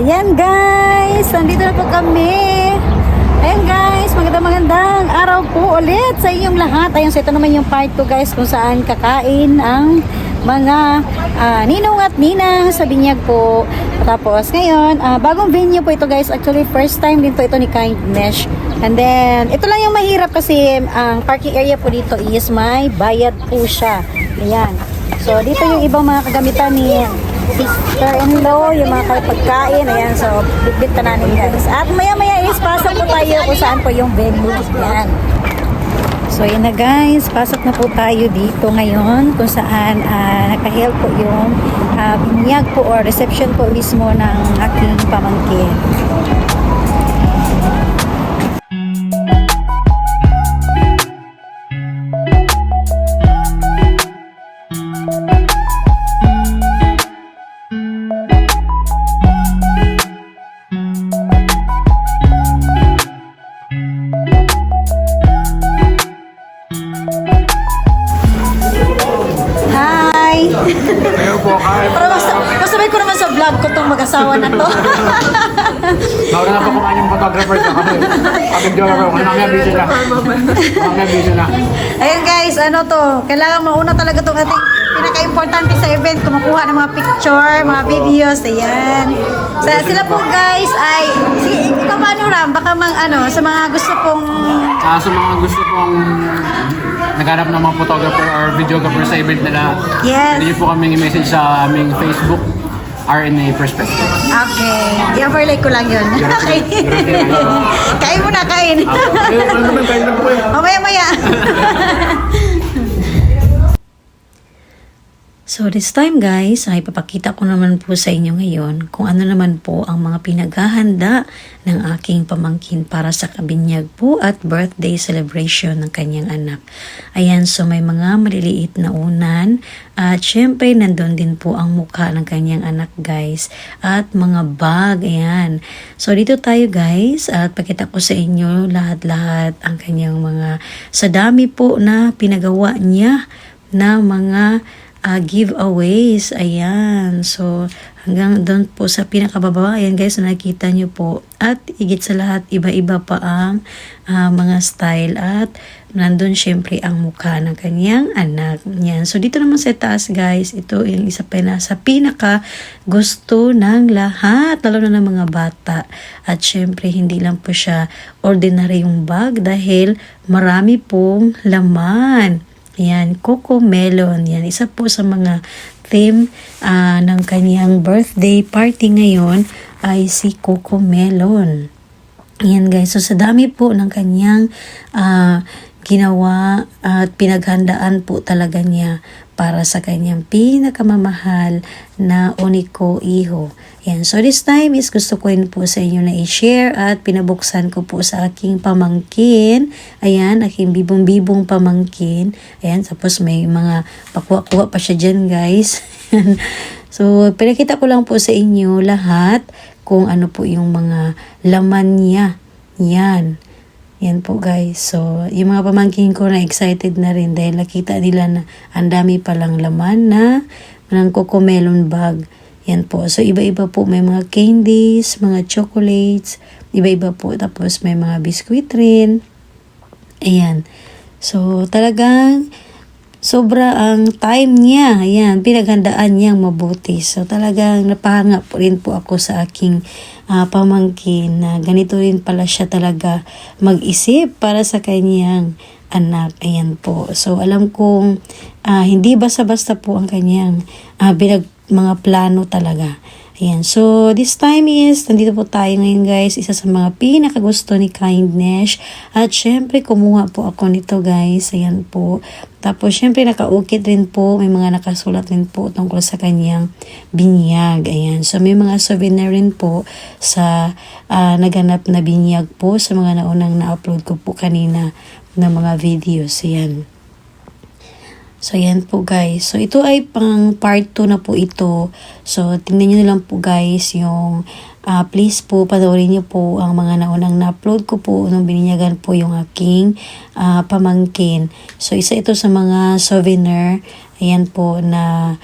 Ayan guys, nandito na po kami. Ayan guys, magandang araw po ulit sa inyong lahat. Ayan, so ito naman yung part 2 guys kung saan kakain ang mga ninong at ninang sa binyag po. Tapos ngayon, bagong venue po ito guys. Actually, first time din po ito ni Kindness. And then, ito lang yung mahirap kasi ang parking area po dito is may bayad po siya. Ayan. So, dito yung ibang mga kagamitan ni sister-in-law, yung mga pagkain. Ayan, so, bitbit na namin guys. At maya-maya is pasok po tayo kung saan po yung venue. Ayan. So, yun na guys. Pasok na po tayo dito ngayon kung saan nakahelp po yung binyag po or reception po mismo ng aking pamangkin. Ayaw po, kahit. Pero masabay ko naman sa vlog ko tong mag-asawa na to. Bawal na po kumain yung photographer sa kami. Ating videographer, mamaya busy na. Mamaya busy na. Ayun guys, ano to, kailangan mauna talaga tong ating pinaka-importante sa event, kumukuha ng mga picture, mga videos, ayan. So, sila po guys ay, ikaw paano Ram, baka sa mga gusto pong Sa mga gusto pong naghanap ng mga photographer or videographer sa event nila, yes. pwede niyo po kaming i-message sa aming Facebook, RNA Perspective. Okay. I-overlay ko lang yun. Okay. Kain mo na, kain. Ano naman, kain na po kayo. Mamaya-maya. So this time guys, ay papakita ko naman po sa inyo ngayon kung ano naman po ang mga pinaghahanda ng aking pamangkin para sa kabinyag po at birthday celebration ng kanyang anak. Ayan, so may mga maliliit na unan at syempre nandun din po ang mukha ng kanyang anak guys at mga bag, ayan. So dito tayo guys at pakita ko sa inyo lahat-lahat ang kanyang mga sa dami po na pinagawa niya na mga giveaways. Ayan. So, hanggang doon po sa pinakababa. Ayan guys, nakikita nyo po. At higit sa lahat, iba-iba pa ang mga style. At nandun syempre ang mukha ng kanyang anak. Yan. So, dito naman sa taas guys, ito yung isa pa na sa pinaka gusto ng lahat. Lalo na ng mga bata. At syempre, hindi lang po siya ordinary yung bag dahil marami pong laman. Yan, Coco Melon. Yan, isa po sa mga theme ng kanyang birthday party ngayon ay si Coco Melon. Yan guys, so sa dami po ng kanyang ginawa at pinaghandaan po talaga niya para sa kanyang pinakamamahal na Oniko Iho. Yan. So this time is gusto ko rin po sa inyo na i-share at pinabuksan ko po sa aking pamangkin. Ayan, aking bibong-bibong pamangkin. Ayan, tapos may mga pakuha-kuha pa siya dyan guys. So pinakita ko lang po sa inyo lahat kung ano po yung mga laman niya. Yan. Yan po guys. So, yung mga pamangkin ko na excited na rin dahil nakita nila na ang dami palang laman na ng Coco Melon bag. Yan po. So, iba-iba po. May mga candies, mga chocolates, iba-iba po. Tapos, may mga biscuit rin. Ayan. So, talagang sobra ang time niya. Ayan, pinaghandaan niyang mabuti. So, talagang napahanga po rin po ako sa aking pamangkin na ganito rin pala siya talaga mag-isip para sa kanyang anak. Ayan po. So, alam kong hindi basta-basta po ang kanyang mga plano talaga. Ayan. So, this time is, nandito po tayo ngayon guys, isa sa mga pinakagusto ni Kindness. At syempre, kumuha po ako nito guys. Ayan po. Tapos, syempre, nakaukit rin po. May mga nakasulat rin po tungkol sa kanyang binyag. Ayan. So, may mga souvenir rin po sa naganap na binyag po sa mga naunang na-upload ko po kanina na mga videos. Ayan. So, yan po guys. So, ito ay pang part 2 na po ito. So, tingnan nyo na lang po guys yung please po, panoorin nyo po ang mga naunang na-upload ko po nung bininyagan po yung aking pamangkin. So, isa ito sa mga souvenir. Ayan po na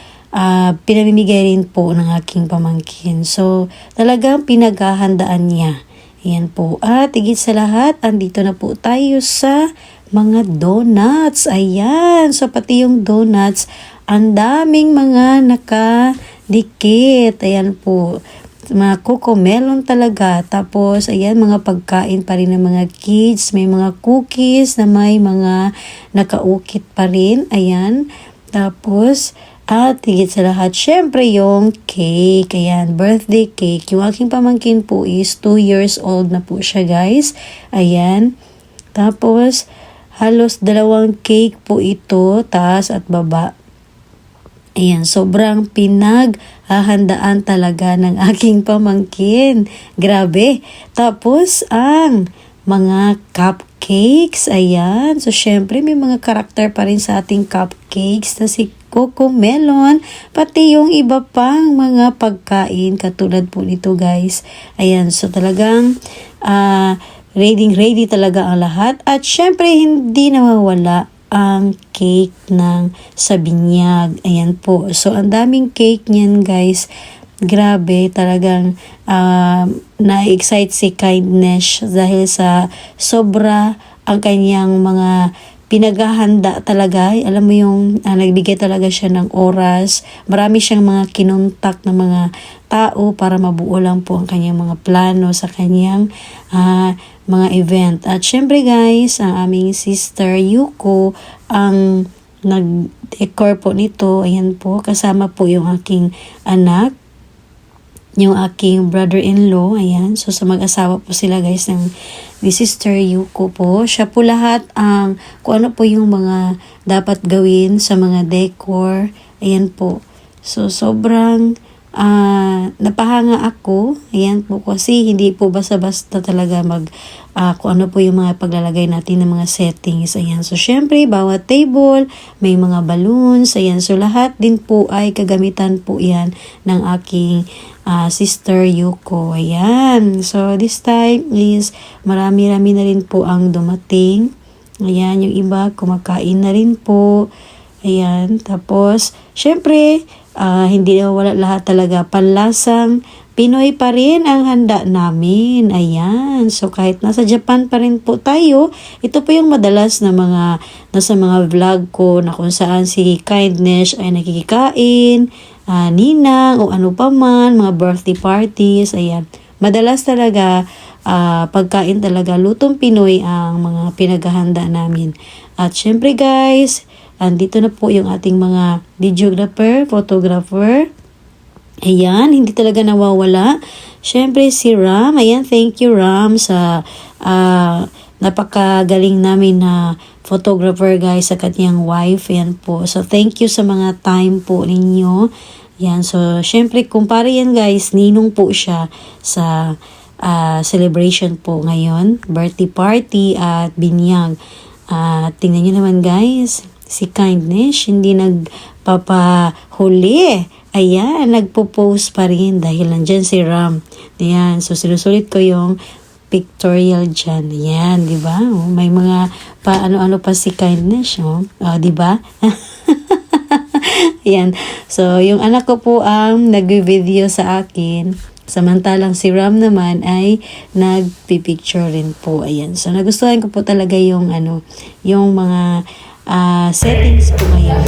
pinamimigay rin po ng aking pamangkin. So, talagang pinaghahandaan niya. Ayan po. At higit sa lahat, andito na po tayo sa mga donuts. Ayan. So, pati yung donuts, ang daming mga nakadikit. Ayan po. Mga cocomelon talaga. Tapos, ayan, mga pagkain pa rin ng mga kids. May mga cookies na may mga nakaukit pa rin. Ayan. Tapos, at higit sa lahat, syempre yung cake. Ayan, birthday cake. Yung aking pamangkin po is 2 years old na po siya, guys. Ayan. Tapos, halos 2 cake po ito, taas at baba. Ayan, sobrang pinaghahandaan talaga ng aking pamangkin. Grabe. Tapos, ang mga cupcakes. Ayan. So, syempre, may mga karakter pa rin sa ating cupcakes na si cocomelon, pati yung iba pang mga pagkain katulad po nito, guys. Ayan, so talagang ready talaga ang lahat. At syempre, hindi nawawala ang cake ng sabinyag. Ayan po. So, ang daming cake niyan, guys. Grabe, talagang na-excite si Kindness dahil sa sobra ang kanyang mga pinaghahanda talaga. Alam mo yung nagbigay talaga siya ng oras. Marami siyang mga kinontak ng mga tao para mabuo lang po ang kanyang mga plano sa kanyang mga event. At syempre, guys, ang aming sister Yuko ang nag-decor po nito. Ayan po, kasama po yung aking anak, yung aking brother-in-law. Ayan, so sa mag-asawa po sila, guys, ng ni Sister Yuko po. Siya po lahat ang kung ano po yung mga dapat gawin sa mga decor. Ayan po. So, sobrang napahanga ako. Ayan po, kasi hindi po basta-basta talaga kung ano po yung mga paglalagay natin ng mga settings. Ayan. So, syempre, bawat table, may mga balloons. Ayan. So, lahat din po ay kagamitan po yan ng aking Sister Yuko. Ayan. So, this time is marami-rami na rin po ang dumating. Ayan. Yung iba, kumakain na rin po. Ayan. Tapos, syempre, hindi na wala lahat talaga. Panlasang Pinoy pa rin ang handa namin. Ayan. So, kahit nasa Japan pa rin po tayo, ito po yung madalas na nasa mga vlog ko na kung saan si Kindness ay nakikikain, ninang, o ano pa man, mga birthday parties. Ayan. Madalas talaga, pagkain talaga, lutong Pinoy ang mga pinaghahanda namin. At syempre, guys, andito na po yung ating mga videographer, photographer. Ayan, hindi talaga nawawala. Syempre si Ram. Ayan, thank you Ram sa napakagaling namin na photographer, guys, sa kanyang wife. Ayan po. So, thank you sa mga time po ninyo. Ayan, so, syempre, kumpare yan, guys. Ninong po siya sa celebration po ngayon. Birthday party at binyag. Tingnan nyo naman, guys. Si Kindness, hindi nagpapahuli. Ayan, nagpo-post pa rin dahil nandyan si Ram. Ayan, so sinusulit ko yung pictorial dyan. Ayan, di ba? Oh, may mga ano-ano pa si Kindness, oh. Di ba? Ayan. So, yung anak ko po ang nag-video sa akin. Samantalang si Ram naman ay nagpipicture rin po. Ayan. So, nagustuhan ko po talaga yung yung mga settings po ngayon.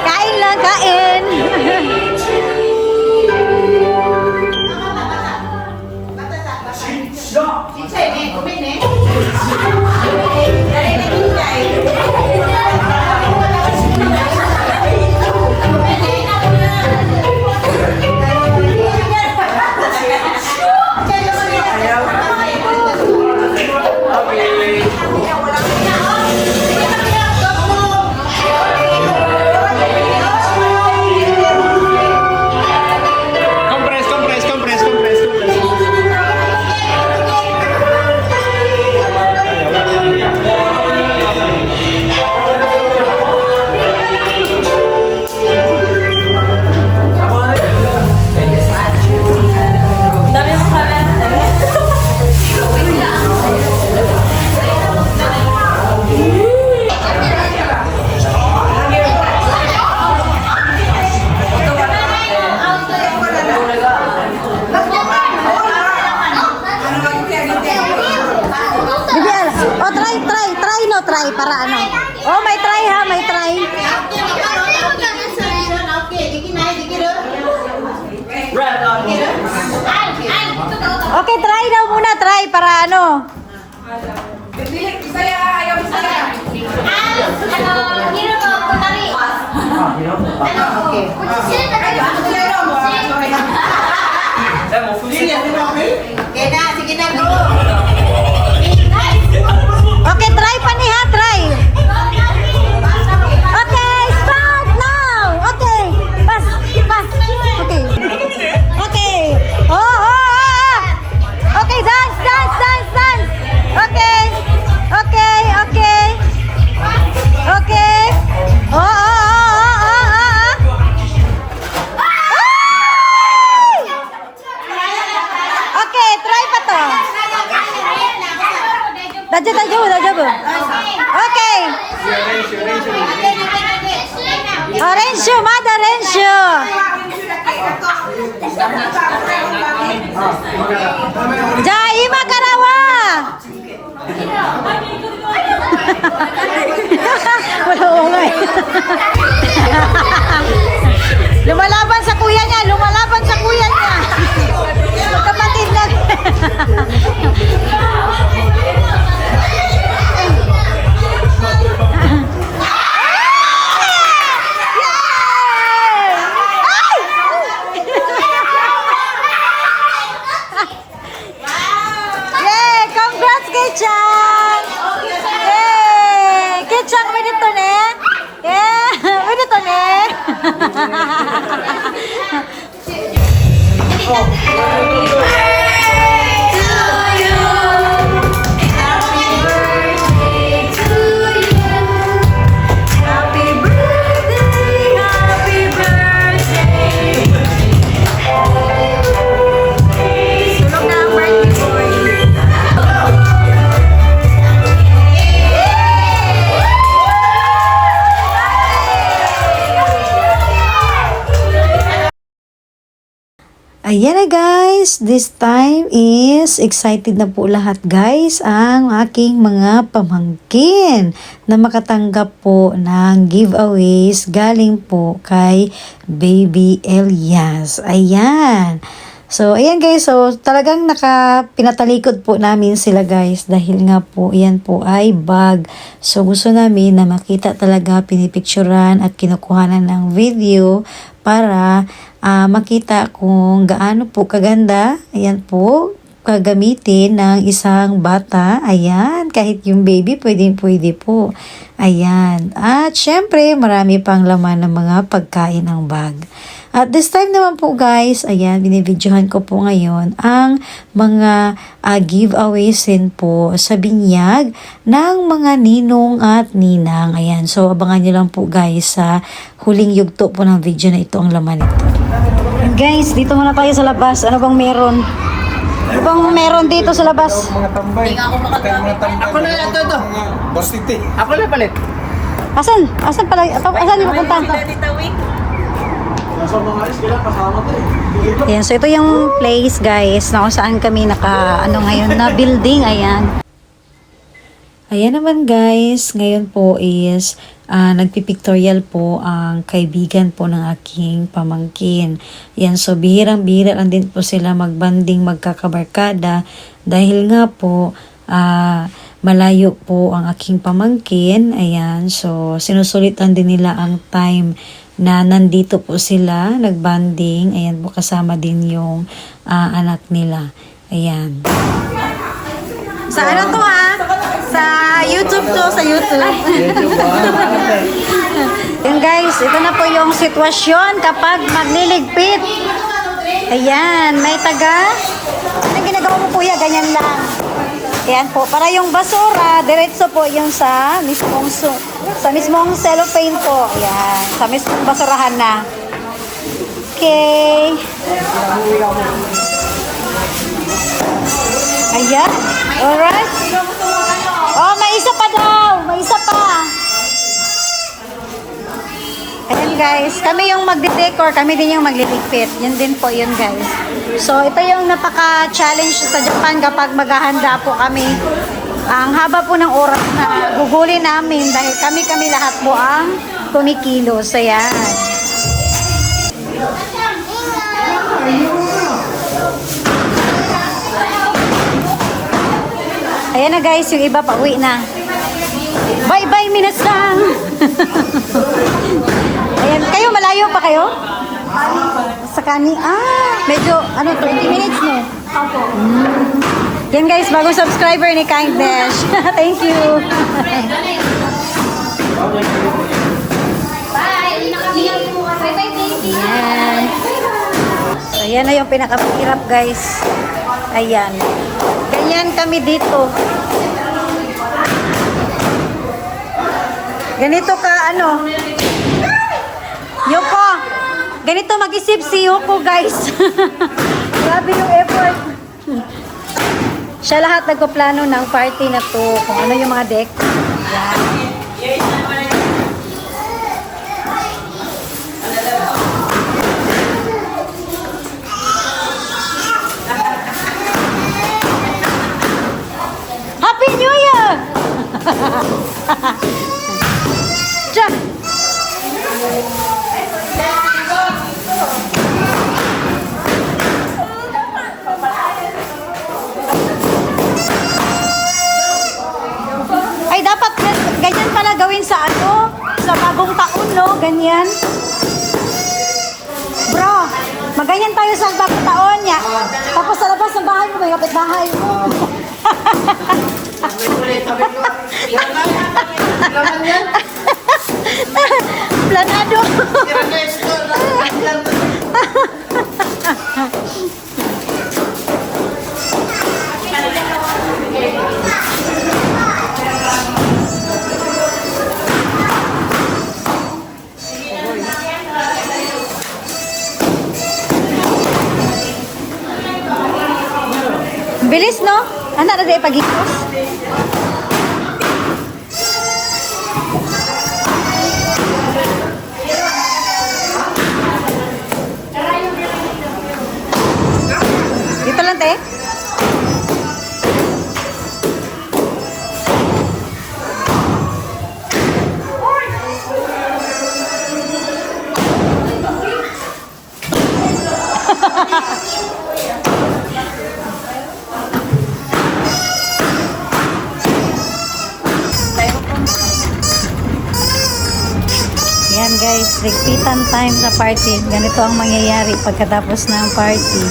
Kain lang, kain. para ano. Oh, may try ha, may try. Okay, try daw muna, try para ano. Okay, try pa niya, try. Okay, start now. Okay, pas. Okay. Okay. Oh. Okay, dance. Okay. Okay. Okay, try pa to. 다져. Okay. Orange, mada orange. Jai makarawa. Wala ungay. Lumalaban sa kuya niya. Magkapatid lang. Yay! Congrats, Kechan! Yay! Kechan, pwede to ne? Yeah! Pwede to ne? Ayan na guys, this time is excited na po lahat guys ang aking mga pamangkin na makatanggap po ng giveaways galing po kay Baby Elias. Ayan. So, ayan guys, so talagang pinatalikod po namin sila guys dahil nga po, yan po ay bag. So, gusto namin na makita talaga pinipicturan at kinukuhanan ng video para makita kung gaano po kaganda, ayan po, kagamitin ng isang bata. Ayan, kahit yung baby, pwede po. Ayan. At syempre, marami pang laman ng mga pagkain ng bag. At this time naman po guys, ayan, binibidyohan ko po ngayon ang mga giveaways din po sa binyag ng mga ninong at ninang. Ayan, so abangan nyo lang po guys sa huling yugto po ng video na ito ang laman nito. Guys, dito muna tayo sa labas. Ano bang meron? Ano bang meron dito sa labas? Mga tambay. Hindi ako makagamit. Ako na ito. Boss Titi. Ako na palit. Asan pala? Asan yung pupunta? Nasa mga alis, kailan kasama to eh. Ayan, so ito yung place guys na kung saan kami ngayon na building. Ayan. Ayan naman guys, ngayon po is nagpipictorial po ang kaibigan po ng aking pamangkin. Yan, so bihirang-bihira lang din po sila magbanding, magkakabarkada dahil nga po malayo po ang aking pamangkin. Ayan, so sinusulitan din nila ang time na nandito po sila, nagbanding. Ayan po, kasama din yung anak nila. Ayan. Sa ano to ha? Sa YouTube to, sa YouTube. Yan guys, ito na po yung sitwasyon kapag magliligpit. Ayan, may taga. Ano ginagawa mo kuya? Ganyan lang. Ayan po, para yung basura, diretso po yung sa mismong cellophane po. Ayan, sa mismong basurahan na. Okay. Ayan. Alright. Oh, may isa pa daw. May isa pa. Ayan guys. Kami yung magde-decor. Kami din yung magliligpit. Yan din po yun guys. So, ito yung napaka-challenge sa Japan kapag maghahanda po kami Ang haba po ng oras na gugulin namin dahil kami lahat po ang kumikilos. Ayan. Ayan na guys, yung iba pa uwi na. Bye-bye, minasang! Ayan, kayo, malayo pa kayo? Sa medyo, 20 minutes no? Yan guys, bagong subscriber ni Kindness. Thank you. Ayan. So, ayan na yung pinakamahirap guys. Ayan. Ganyan kami dito. Ganito ka, Yoko. Ganito mag-isip si Yoko, guys. Grabe yung effort. Siya lahat nagpaplano ng party na to. Kung ano yung mga deck. Yan. Happy New Year! Diyan! Ay, dapat ganyan pala gawin sa sa bagong taon, no? Ganyan. Bro, maganyan tayo sa bagong taon niya. Tapos sa labas ng bahay mo, may kapitbahay mo. Planado. Bilis, no? Ano na dahil pag-itos? Dito lang, te. Yan guys, ligpitan time sa party. Ganito ang mangyayari pagkatapos ng party.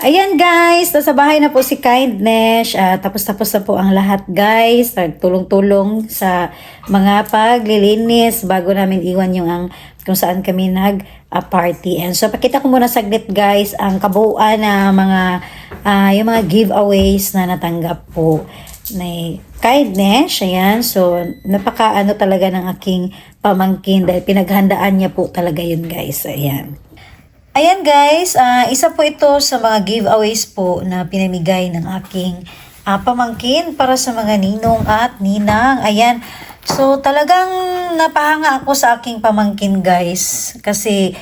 Ayan guys, nasa bahay na po si Kindness. Tapos na po ang lahat guys. Tulong-tulong sa mga paglilinis bago namin iwan yung kung saan kami nag-party. And so pakita ko muna saglit guys ang kabuuan na yung mga giveaways na natanggap po na Kindness. Ayan, so napaka talaga ng aking pamangkin dahil pinaghandaan niya po talaga yun guys. Ayan. Ayan guys, isa po ito sa mga giveaways po na pinamigay ng aking pamangkin para sa mga ninong at ninang. Ayan, so talagang napahanga ako sa aking pamangkin guys kasi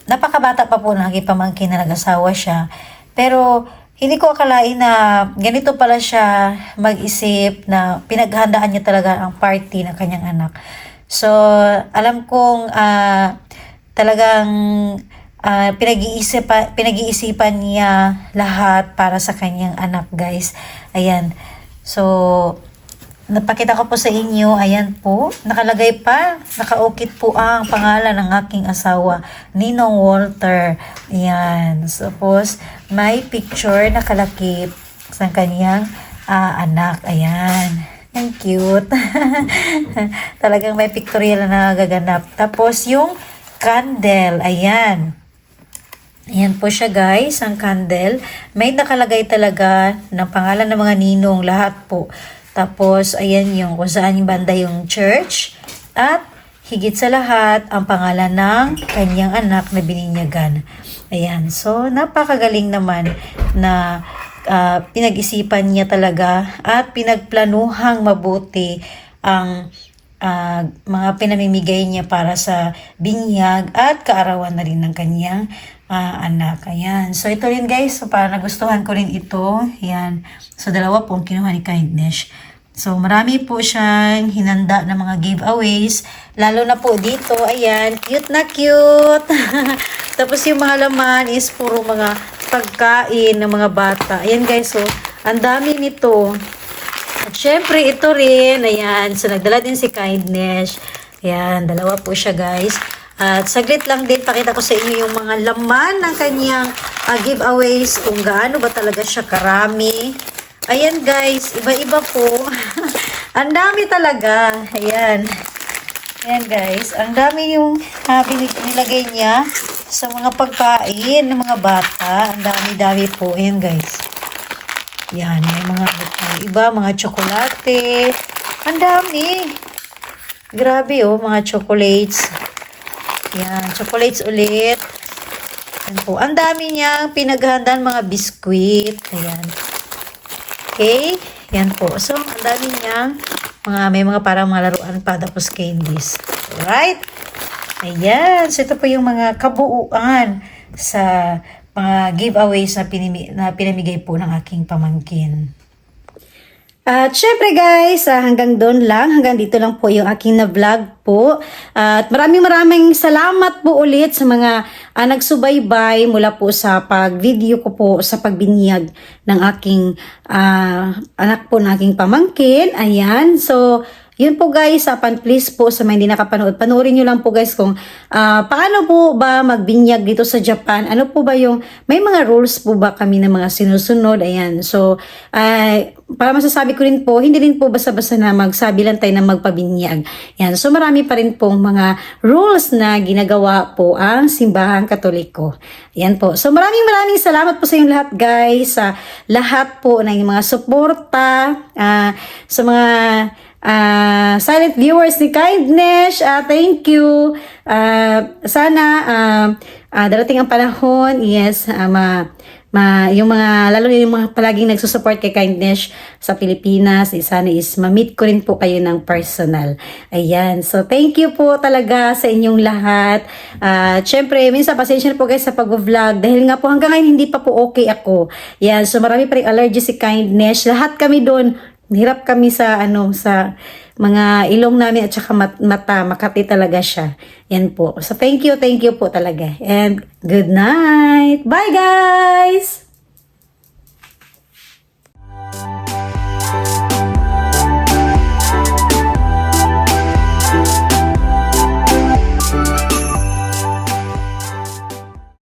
napakabata pa po ng aking pamangkin na nag-asawa siya. Pero hindi ko akalain na ganito pala siya mag-isip na pinaghandaan niya talaga ang party ng kanyang anak. So, alam kong talagang pinag-iisipan niya lahat para sa kanyang anak guys. Ayan. So, napakita ko po sa inyo, ayan po, nakalagay pa, nakaukit po ang pangalan ng aking asawa, Ninong Walter. Ayan. Tapos, may picture nakalakip sa kanyang anak. Ayan. Ang cute. Talagang may pictorial na nagaganap. Tapos, yung candle. Ayan. Ayan po siya guys, ang candle. May nakalagay talaga ng pangalan ng mga ninong, lahat po. Tapos, ayan yung kung saan yung banda yung church. At, higit sa lahat, ang pangalan ng kanyang anak na bininyagan. Ayan. So, napakagaling naman na pinag-isipan niya talaga at pinagplanuhang mabuti ang mga pinamimigay niya para sa binyag at kaarawan na rin ng kanyang anak. Ayan. So, ito rin guys. So, para nagustuhan ko rin ito. Ayan. So, dalawa pong kinuha ni Kindness. So, marami po siyang hinanda ng mga giveaways. Lalo na po dito. Ayan. Cute na cute. Tapos, yung mga laman is puro mga pagkain ng mga bata. Ayan guys. So, ang dami nito. At syempre, ito rin. Ayan. So, nagdala din si Kindness. Ayan. Dalawa po siya guys. At saglit lang din, pakita ko sa inyo yung mga laman ng kanyang giveaways, kung gaano ba talaga siya karami. Ayan guys, iba-iba po. Ang dami talaga. Ayan. Ayan guys, ang dami yung nilagay niya sa mga pagkain ng mga bata. Ang dami-dami po. Ayan guys. Ayan, may mga iba, mga tsokolate. Ang dami. Grabe oh, mga chocolates. Yan, chocolates ulit. Yan po. Ang dami niyang pinaghandaan mga biskwit. Ayan. Okay? Yan po. So, ang dami niyang may mga parang mga laruan pa tapos candies. Alright? Ayan. So, ito po yung mga kabuuan sa mga giveaways na pinamigay po ng aking pamangkin. At syempre guys, hanggang doon lang, hanggang dito lang po yung aking na-vlog po. At maraming salamat po ulit sa mga nagsubaybay mula po sa pag-video ko po sa pagbinyag ng aking anak po, ng aking pamangkin. Ayan, so yun po guys, please po sa mga hindi nakapanood, panoorin nyo lang po guys kung paano po ba magbinyag dito sa Japan. Ano po ba yung, may mga rules po ba kami na mga sinusunod. Ayan, so para masasabi ko rin po, hindi rin po basta-basta na magsabi lang tayo na magpabinyag. Yan, so marami pa rin pong mga rules na ginagawa po ang simbahang Katoliko. Yan po. So maraming salamat po sa inyong lahat guys, sa lahat po ng mga suporta, sa mga silent viewers ni Kindness, thank you. Sana darating ang panahon, yes, yung mga, lalo na yung mga palaging nagsusupport kay Kindness sa Pilipinas, sana is ma-meet ko rin po kayo ng personal. Ayan, so thank you po talaga sa inyong lahat. Syempre, minsan pasensya na po guys sa pag-vlog dahil nga po hanggang ngayon hindi pa po okay ako. Yan, so marami pa rin allergy si Kindness. Lahat kami doon, hirap kami sa sa mga ilong namin at saka mata, makati talaga siya. Yan po. So thank you po talaga. And good night. Bye guys!